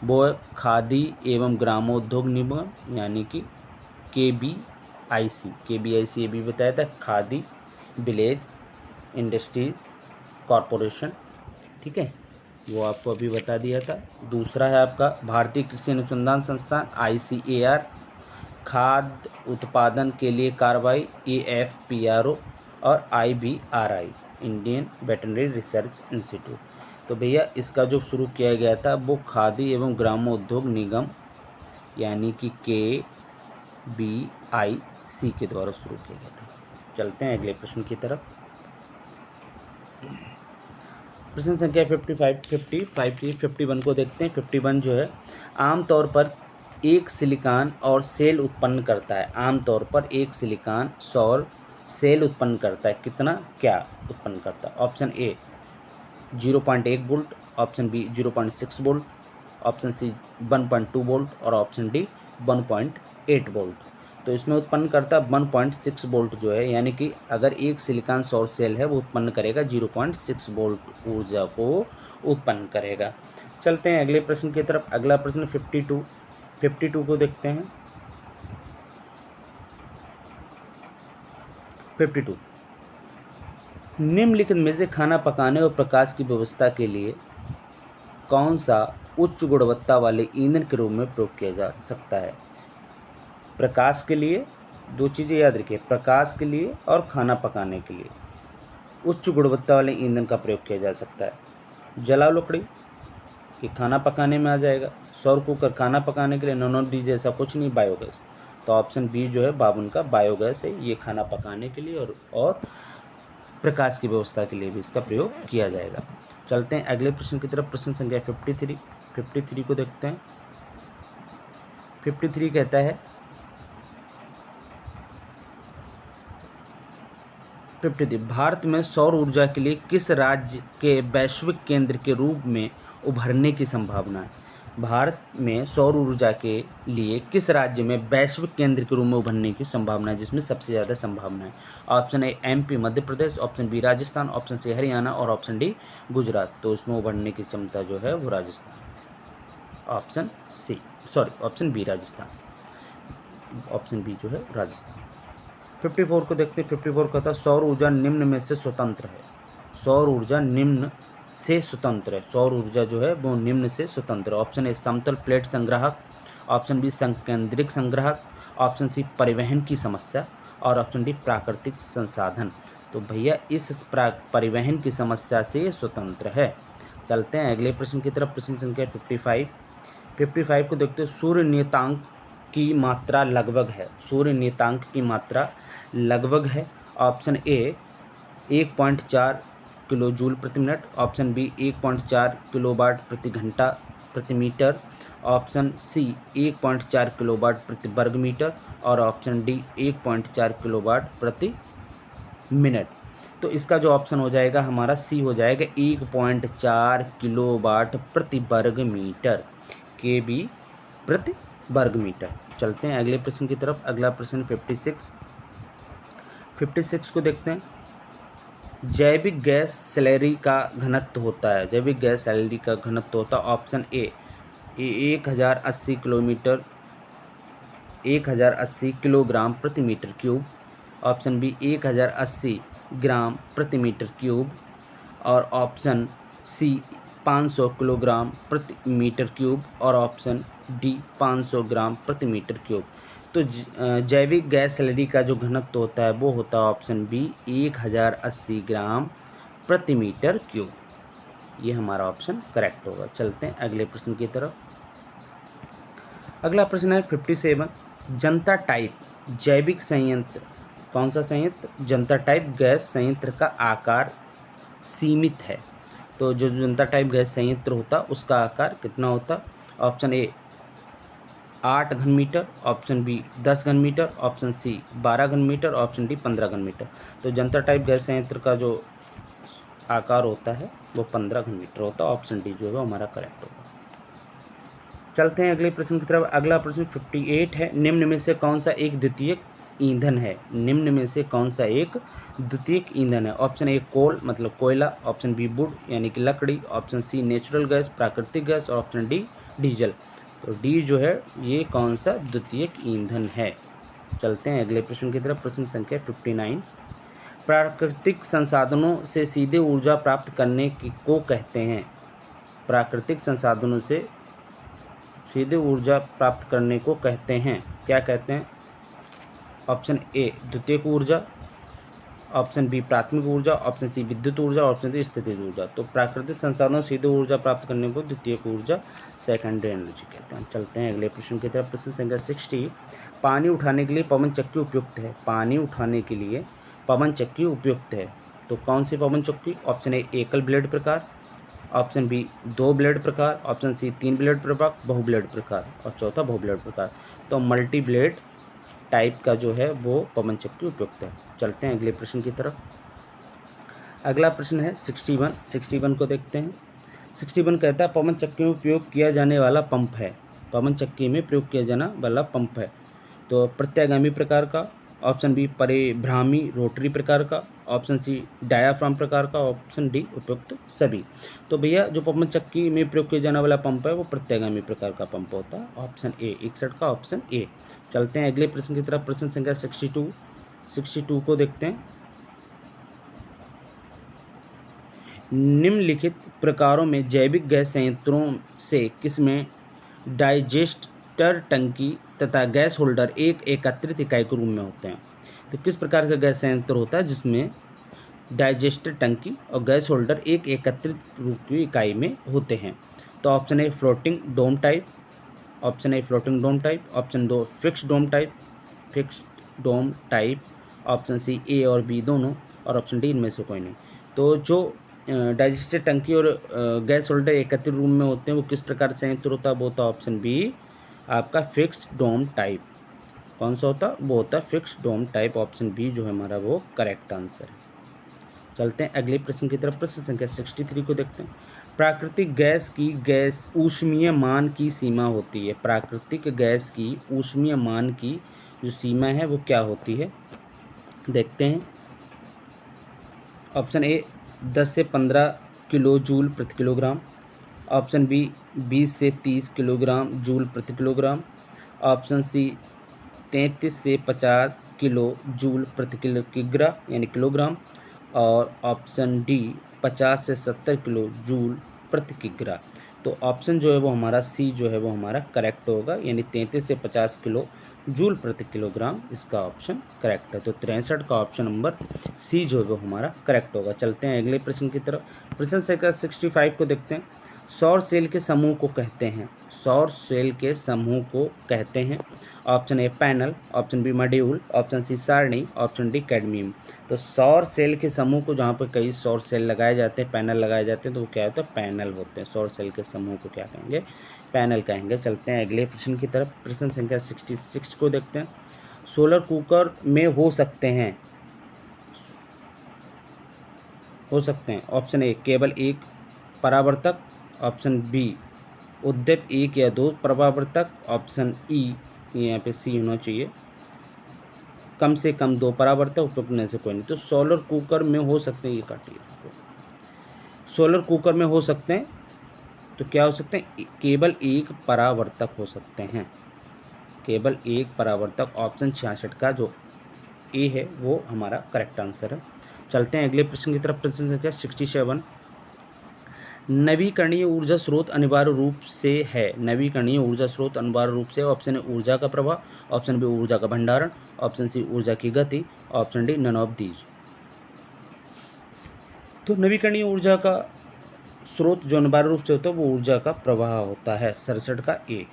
वो खादी एवं ग्रामोद्योग निगम यानी कि KBIC ये भी बताया था, खादी विलेज इंडस्ट्रीज कॉरपोरेशन, ठीक है, वो आपको अभी बता दिया था। दूसरा है आपका भारतीय कृषि अनुसंधान संस्थान ICAR, खाद्य उत्पादन के लिए कार्रवाई AFPRO और IVRI Indian veterinary research institute. तो भैया इसका जो शुरू किया गया था वो खादी एवं ग्रामोद्योग निगम यानी कि KBIC के द्वारा शुरू किया गया था। चलते हैं अगले प्रश्न की तरफ। प्रश्न संख्या 51 को देखते हैं। 51 जो है, आमतौर पर एक सिलिकॉन और सेल उत्पन्न करता है। आमतौर पर एक सिलिकॉन सौर सेल उत्पन्न करता है कितना, क्या उत्पन्न करता है? Option A 0.1 volt, option B 0.6 volt, option C 1.2 volt और ऑप्शन डी 1.8 वोल्ट। तो इसमें उत्पन्न करता है 1.6 वोल्ट जो है, यानी कि अगर एक सिलिकॉन सौर सेल है वो उत्पन्न करेगा 0.6 वोल्ट ऊर्जा को उत्पन्न करेगा। चलते हैं अगले प्रश्न की तरफ। अगला प्रश्न 52 को देखते हैं। 52 निम्नलिखित में से खाना पकाने और प्रकाश की व्यवस्था के लिए कौन सा उच्च गुणवत्ता वाले ईंधन के रूप में प्रयोग किया जा सकता है? प्रकाश के लिए, दो चीज़ें याद रखिए, प्रकाश के लिए और खाना पकाने के लिए उच्च गुणवत्ता वाले ईंधन का प्रयोग किया जा सकता है। जलाओ लकड़ी, ये खाना पकाने में आ जाएगा। सौर कुकर खाना पकाने के लिए, नॉन जैसा कुछ नहीं, बायोगैस। तो ऑप्शन बी जो है 52 का बायोगैस है, ये खाना पकाने के लिए और प्रकाश की व्यवस्था के लिए भी इसका प्रयोग किया जाएगा। चलते हैं अगले प्रश्न की तरफ। प्रश्न संख्या 53 को देखते हैं। 53 कहता है 53 भारत में सौर ऊर्जा के लिए किस राज्य के वैश्विक केंद्र के रूप में उभरने की संभावना है? भारत में सौर ऊर्जा के लिए किस राज्य में वैश्विक केंद्र के रूप में उभरने की संभावना है, जिसमें सबसे ज़्यादा संभावना है? Option A MP Madhya Pradesh, option B Rajasthan, option C Haryana और ऑप्शन डी गुजरात। तो उसमें उभरने की क्षमता जो है वो Rajasthan, option B Rajasthan, option B जो है राजस्थान। 54 को देखते हैं। 54 कहता है सौर ऊर्जा निम्न में से स्वतंत्र है। सौर ऊर्जा निम्न से स्वतंत्र है। सौर ऊर्जा जो है वो निम्न से स्वतंत्र है। ऑप्शन ए समतल प्लेट संग्राहक, ऑप्शन बी संकेंद्रिक संग्राहक, ऑप्शन सी परिवहन की समस्या और ऑप्शन डी प्राकृतिक संसाधन। तो भैया इस परिवहन की समस्या से स्वतंत्र है। चलते हैं अगले प्रश्न की तरफ। प्रश्न संख्या 55 को देखते हैं। सूर्य नियतांक की मात्रा लगभग है। सूर्य नियतांक की मात्रा लगभग है। ऑप्शन ए 1.4 किलो जूल प्रति मिनट, ऑप्शन बी 1.4 किलोवाट प्रति घंटा प्रति मीटर, ऑप्शन सी 1.4 किलोवाट प्रति वर्ग मीटर और ऑप्शन डी 1.4 किलोवाट प्रति मिनट। तो इसका जो ऑप्शन हो जाएगा हमारा सी हो जाएगा 1.4 किलोवाट प्रति वर्ग मीटर, KB प्रति वर्ग मीटर। चलते हैं अगले प्रश्न की तरफ। अगला प्रश्न 56 को देखते हैं। जैविक गैस स्लैरी का घनत्व होता है। जैविक गैस स्लैरी का घनत्व होता है ऑप्शन ए 1080 किलोग्राम प्रति मीटर क्यूब, ऑप्शन बी 1080 ग्राम प्रति मीटर क्यूब और ऑप्शन सी 500 किलोग्राम प्रति मीटर क्यूब और ऑप्शन डी 500 ग्राम प्रति मीटर क्यूब। तो जैविक गैस स्लैरी का जो घनत्व होता है वो होता है ऑप्शन बी 1080 ग्राम प्रति मीटर क्यूब। ये हमारा ऑप्शन करेक्ट होगा। चलते हैं अगले प्रश्न की तरफ। अगला प्रश्न है 57। जनता टाइप जैविक संयंत्र, कौन सा संयंत्र? जनता टाइप गैस संयंत्र का आकार सीमित है। तो जो जनता टाइप गैस संयंत्र होता उसका आकार कितना होता? ऑप्शन ए 8 घन मीटर, ऑप्शन बी 10 घन मीटर, ऑप्शन सी 12 घन मीटर, ऑप्शन डी 15 घन मीटर। तो जंतर टाइप गैस संयंत्र का जो आकार होता है वो 15 घन मीटर होता है। ऑप्शन डी जो है वो हमारा करेक्ट होगा। चलते हैं अगले प्रश्न की तरफ। अगला प्रश्न 58 है, निम्न में से कौन सा एक द्वितीयक ईंधन है? निम्न में से कौन सा एक द्वितीयक ईंधन है? ऑप्शन ए कोल मतलब कोयला, ऑप्शन बी वुड यानी कि लकड़ी, ऑप्शन सी नेचुरल गैस प्राकृतिक गैस, और ऑप्शन डी डीजल। तो डी जो है ये कौन सा द्वितीयक ईंधन है? चलते हैं अगले प्रश्न की तरफ। प्रश्न संख्या 59, प्राकृतिक संसाधनों से सीधे ऊर्जा प्राप्त करने को कहते हैं। प्राकृतिक संसाधनों से सीधे ऊर्जा प्राप्त करने को कहते हैं, क्या कहते हैं? ऑप्शन ए द्वितीयक ऊर्जा, ऑप्शन बी प्राथमिक ऊर्जा, ऑप्शन सी विद्युत ऊर्जा, ऑप्शन डी स्थितिज ऊर्जा। तो प्राकृतिक संसाधनों से सीधे ऊर्जा प्राप्त करने को द्वितीयक ऊर्जा सेकेंडरी एनर्जी कहते हैं। चलते हैं अगले प्रश्न की तरफ। प्रश्न संख्या 60, पानी उठाने के लिए पवन चक्की उपयुक्त है। पानी उठाने के लिए पवन चक्की उपयुक्त है, तो कौन सी पवन चक्की? ऑप्शन ए एकल ब्लेड प्रकार, ऑप्शन बी 2 ब्लेड प्रकार, ऑप्शन सी 3 ब्लेड प्रकार, बहुब्लेड प्रकार, और चौथा बहुब्लेड प्रकार। तो मल्टी ब्लेड टाइप का जो है वो पवन चक्की उपयुक्त है। चलते हैं अगले प्रश्न की तरफ। अगला प्रश्न है 61 को देखते हैं। 61 कहता है पवन चक्की में प्रयोग किया जाने वाला पंप है। पवन चक्की में प्रयोग किया जाने वाला पंप है, तो प्रत्यागामी प्रकार का, ऑप्शन बी परिभ्रामी रोटरी प्रकार का, ऑप्शन सी डायाफ्राम प्रकार का, ऑप्शन डी उपयुक्त सभी। तो भैया जो पवन चक्की में प्रयोग किया जाने वाला पंप है वो प्रत्यागामी प्रकार का पंप होता है। ऑप्शन ए 61 का ऑप्शन ए। चलते हैं अगले प्रश्न की तरफ। प्रश्न संख्या 62 को देखते हैं। निम्नलिखित प्रकारों में जैविक गैस संयंत्रों से किसमें डाइजेस्टर टंकी तथा गैस होल्डर एक एकत्रित इकाई के रूप में होते हैं? तो किस प्रकार का गैस संयंत्र होता है जिसमें डाइजेस्टर टंकी और गैस होल्डर एक एकत्रित रूप की इकाई में होते हैं? तो option A floating dome type, option A floating dome type, option दो fixed dome type, option C A और बी दोनों, और ऑप्शन डी इनमें से कोई नहीं। तो जो डाइजेस्टर टंकी और गैस होल्डर एकत्रित रूम में होते हैं वो किस प्रकार से संयंत्र होता है? वो होता है ऑप्शन बी आपका फिक्स्ड डोम टाइप। कौन सा होता है? वो होता है fixed dome type. Option B जो है हमारा वो करेक्ट आंसर है। चलते हैं अगले प्रश्न की तरफ। प्रश्न संख्या 63 को देखते हैं। प्राकृतिक गैस की गैस ऊष्मीय मान की सीमा होती है। प्राकृतिक गैस की ऊष्मीय मान की जो सीमा है वो क्या होती है? देखते हैं। ऑप्शन ए 10 से 15 किलो जूल प्रति किलोग्राम, ऑप्शन बी 20 से 30 किलोग्राम जूल प्रति किलोग्राम, ऑप्शन सी 33 से 50 किलो जूल प्रति किलोग्राम यानी किलोग्राम, और ऑप्शन डी 50 से 70 किलो जूल प्रति किग्रा। तो ऑप्शन जो है वो हमारा सी जो है वो हमारा करेक्ट होगा, यानी 33 से 50 किलो जूल प्रति किलोग्राम इसका ऑप्शन करेक्ट है। तो 63 का ऑप्शन नंबर सी जो है वो हमारा करेक्ट होगा। चलते हैं अगले प्रश्न की तरफ। प्रश्न संख्या 65 को देखते हैं। सौर सेल के समूह को कहते हैं, सौर सेल के समूह को कहते हैं। Option A panel, option B module, option C सारणी, ऑप्शन डी कैडमियम। तो सौर सेल के समूह को जहाँ पर कई सौर सेल लगाए जाते हैं, पैनल लगाए जाते हैं, तो वो क्या होता है? पैनल होते हैं। सौर सेल के समूह को क्या कहेंगे? पैनल कहेंगे। चलते हैं अगले प्रश्न की तरफ। प्रश्न संख्या 66 को देखते हैं। सोलर कुकर में हो सकते हैं ऑप्शन ए केवल एक परावर्तक, ऑप्शन बी उद्यत 1 या 2 परावर्तक, ऑप्शन ई यहाँ पे सी होना चाहिए कम से कम 2 परावर्तक, उपयुक्त में से कोई नहीं। तो सोलर कुकर में हो सकते हैं, ये काटिए, सोलर कुकर में हो सकते हैं तो क्या हो सकते हैं? केवल एक परावर्तक हो सकते हैं, केवल एक परावर्तक। ऑप्शन 66 का जो ए है वो हमारा करेक्ट आंसर है। चलते हैं अगले प्रश्न की तरफ। प्रश्न संख्या 67। नवीकरणीय ऊर्जा स्रोत अनिवार्य रूप से है, नवीकरणीय ऊर्जा स्रोत अनिवार्य रूप से ऑप्शन ए ऊर्जा का प्रवाह, ऑप्शन बी ऊर्जा का भंडारण, ऑप्शन सी ऊर्जा की गति, option D none of these. तो नवीकरणीय ऊर्जा का स्रोत जो अनिवार्य रूप से होता है वो ऊर्जा का प्रवाह होता है। 67 का ए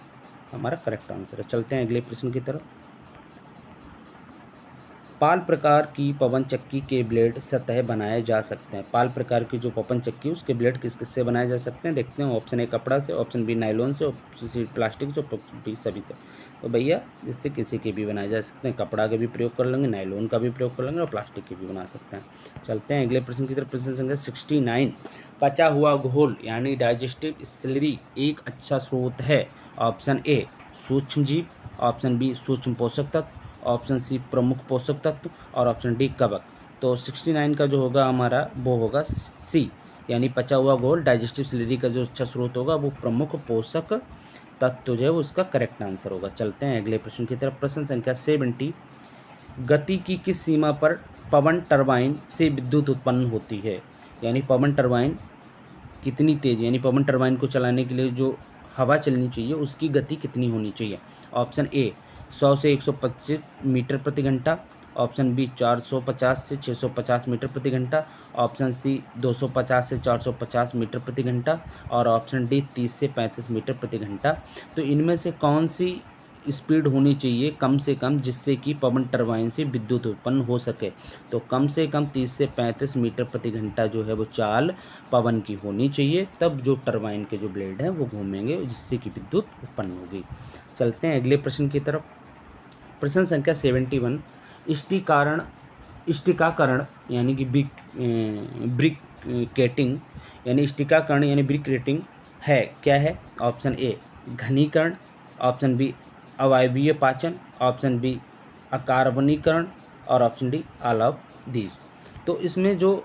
हमारा करेक्ट आंसर है। चलते हैं अगले प्रश्न की तरफ। पाल प्रकार की पवन चक्की के ब्लेड सतह बनाए जा सकते हैं। पाल प्रकार की जो पवन चक्की उसके ब्लेड किस किस से बनाए जा सकते हैं देखते हैं। ऑप्शन ए कपड़ा से, ऑप्शन बी नायलॉन से, ऑप्शन सी प्लास्टिक से, ऑप्शन डी सभी से। तो भैया इससे किसी के भी बनाए जा सकते हैं। कपड़ा का भी प्रयोग कर लेंगे, नायलॉन का भी प्रयोग कर लेंगे और प्लास्टिक के भी बना सकते हैं। चलते हैं अगले प्रश्न की तरफ। प्रश्न संख्या 69। पचा हुआ घोल यानी डाइजेस्टिव स्लरी एक अच्छा स्रोत है। ऑप्शन ए सूक्ष्म जीव, ऑप्शन बी सूक्ष्म पोषक तत्व, ऑप्शन सी प्रमुख पोषक तत्व और ऑप्शन डी कवक। तो 69 का जो होगा हमारा वो होगा सी, यानी पचा हुआ घोल डाइजेस्टिव स्लरी का जो अच्छा स्रोत होगा वो प्रमुख पोषक तत्व जो है वो उसका करेक्ट आंसर होगा। चलते हैं अगले प्रश्न की तरफ। प्रश्न संख्या 70। गति की किस सीमा पर पवन टरबाइन से विद्युत उत्पन्न होती है। यानी पवन टरबाइन कितनी तेज, यानी पवन टरबाइन को चलाने के लिए जो हवा चलनी चाहिए उसकी गति कितनी होनी चाहिए। ऑप्शन ए 100 से 125 मीटर प्रति घंटा, ऑप्शन बी 450 से 650 मीटर प्रति घंटा, ऑप्शन सी 250 से 450 मीटर प्रति घंटा और ऑप्शन डी 30 से 35 मीटर प्रति घंटा। तो इनमें से कौन सी स्पीड होनी चाहिए कम से कम जिससे कि पवन टरबाइन से विद्युत उत्पन्न हो सके। तो कम से कम 30 से 35 मीटर प्रति घंटा जो है वो चाल पवन की होनी चाहिए, तब जो टरबाइन के जो ब्लेड हैं वो घूमेंगे जिससे कि विद्युत उत्पन्न होगी। चलते हैं अगले प्रश्न की तरफ। प्रश्न संख्या 71। इष्टिकाकरण यानी कि ब्रिकेटिंग यानी इष्टिकाकरण यानी ब्रिकेटिंग है क्या है। ऑप्शन ए घनीकरण, ऑप्शन बी अवायवीय पाचन, ऑप्शन बी अकार्बनीकरण और option D all of these. तो इसमें जो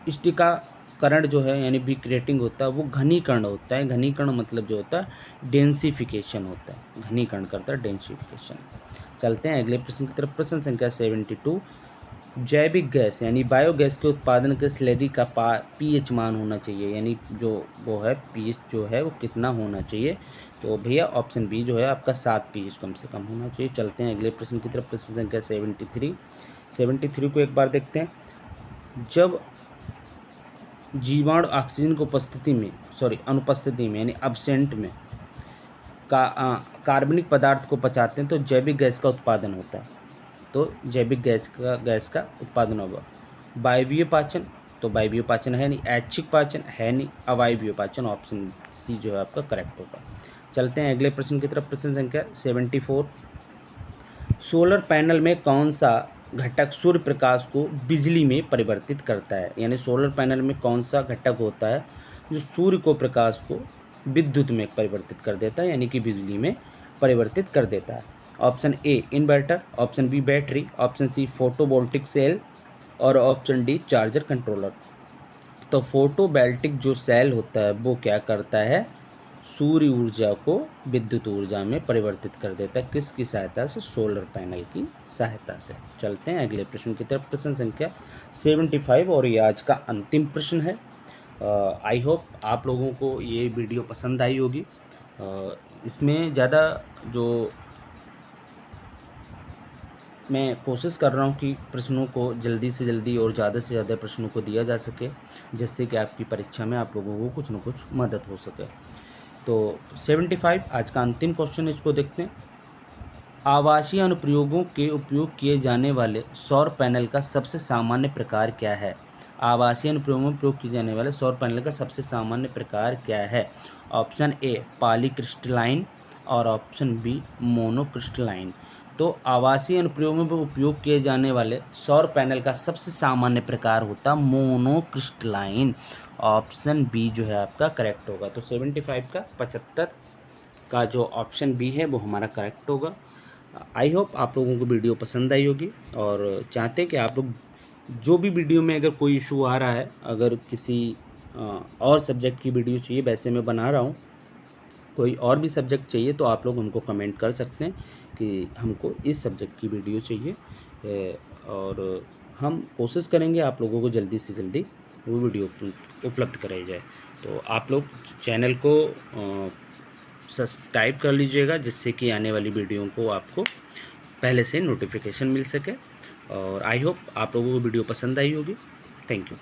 इष्टिकाकरण जो है यानी ब्रिकेटिंग होता है वो घनीकरण होता है। घनीकरण मतलब जो होता है डेंसिफिकेशन होता है, घनीकरण करता है डेंसिफिकेशन। चलते हैं अगले प्रश्न की तरफ। प्रश्न संख्या 72। जैविक गैस यानी बायोगैस के उत्पादन के स्लरी का पीएच मान होना चाहिए, यानी जो वो है पीएच जो है वो कितना होना चाहिए। तो भैया ऑप्शन बी जो है आपका 7 पीएच कम से कम होना चाहिए। चलते हैं अगले प्रश्न की तरफ। प्रश्न संख्या 73 को एक बार देखते हैं। जब जीवाणु ऑक्सीजन को अनुपस्थिति में यानी अब्सेंट में कार्बनिक पदार्थ को पचाते हैं तो जैविक गैस का उत्पादन होता है। तो जैविक गैस का उत्पादन होगा। वायवीय पाचन, तो वायवीय पाचन है नहीं, ऐच्छिक पाचन है नहीं, अवायवीय पाचन ऑप्शन सी जो है आपका करेक्ट होगा। चलते हैं अगले प्रश्न की तरफ। प्रश्न संख्या 74। सोलर पैनल में कौन सा घटक सूर्य प्रकाश को बिजली में परिवर्तित करता है। यानी सोलर पैनल में कौन सा घटक होता है जो सूर्य को प्रकाश को विद्युत में परिवर्तित कर देता है, यानी कि बिजली में परिवर्तित कर देता है। Option A inverter, option B battery, option C photovoltaic cell और ऑप्शन डी चार्जर कंट्रोलर। तो फोटोवोल्टिक जो सेल होता है वो क्या करता है, सूर्य ऊर्जा को विद्युत ऊर्जा में परिवर्तित कर देता है। किसकी सहायता से, सोलर पैनल की सहायता से। चलते हैं अगले प्रश्न की तरफ। प्रश्न संख्या 75 और ये आज का अंतिम प्रश्न है। आई होप आप लोगों को ये वीडियो पसंद आई होगी। इसमें ज़्यादा जो मैं कोशिश कर रहा हूँ कि प्रश्नों को जल्दी से जल्दी और ज़्यादा से ज़्यादा प्रश्नों को दिया जा सके, जिससे कि आपकी परीक्षा में आप लोगों को कुछ न कुछ मदद हो सके। तो 75 आज का अंतिम क्वेश्चन, इसको देखते हैं। आवासीय अनुप्रयोगों के उपयोग किए जाने वाले सौर पैनल का सबसे सामान्य प्रकार क्या है। आवासीय अनुप्रयोगों में प्रयोग किए जाने वाले सौर पैनल का सबसे सामान्य प्रकार क्या है। ऑप्शन ए पॉलीक्रिस्टलाइन और ऑप्शन बी मोनोक्रिस्टलाइन। तो आवासीय अनुप्रयोगों में उपयोग किए जाने वाले सौर पैनल का सबसे सामान्य प्रकार होता मोनोक्रिस्टलाइन। ऑप्शन बी जो है आपका करेक्ट होगा। तो 75 का 75 का जो ऑप्शन बी है वो हमारा करेक्ट होगा। आई होप आप लोगों को वीडियो पसंद आई होगी और चाहते हैं कि आप लोग जो भी वीडियो में अगर कोई इशू आ रहा है, अगर किसी और सब्जेक्ट की वीडियो चाहिए, वैसे मैं बना रहा हूँ, कोई और भी सब्जेक्ट चाहिए तो आप लोग हमको कमेंट कर सकते हैं कि हमको इस सब्जेक्ट की वीडियो चाहिए और हम कोशिश करेंगे आप लोगों को जल्दी से जल्दी वो वीडियो उपलब्ध कराई जाए। तो आप लोग चैनल को सब्सक्राइब कर लीजिएगा, जिससे कि आने वाली वीडियो को आपको पहले से नोटिफिकेशन मिल सके। और आई होप आप लोगों को वीडियो पसंद आई होगी। Thank you.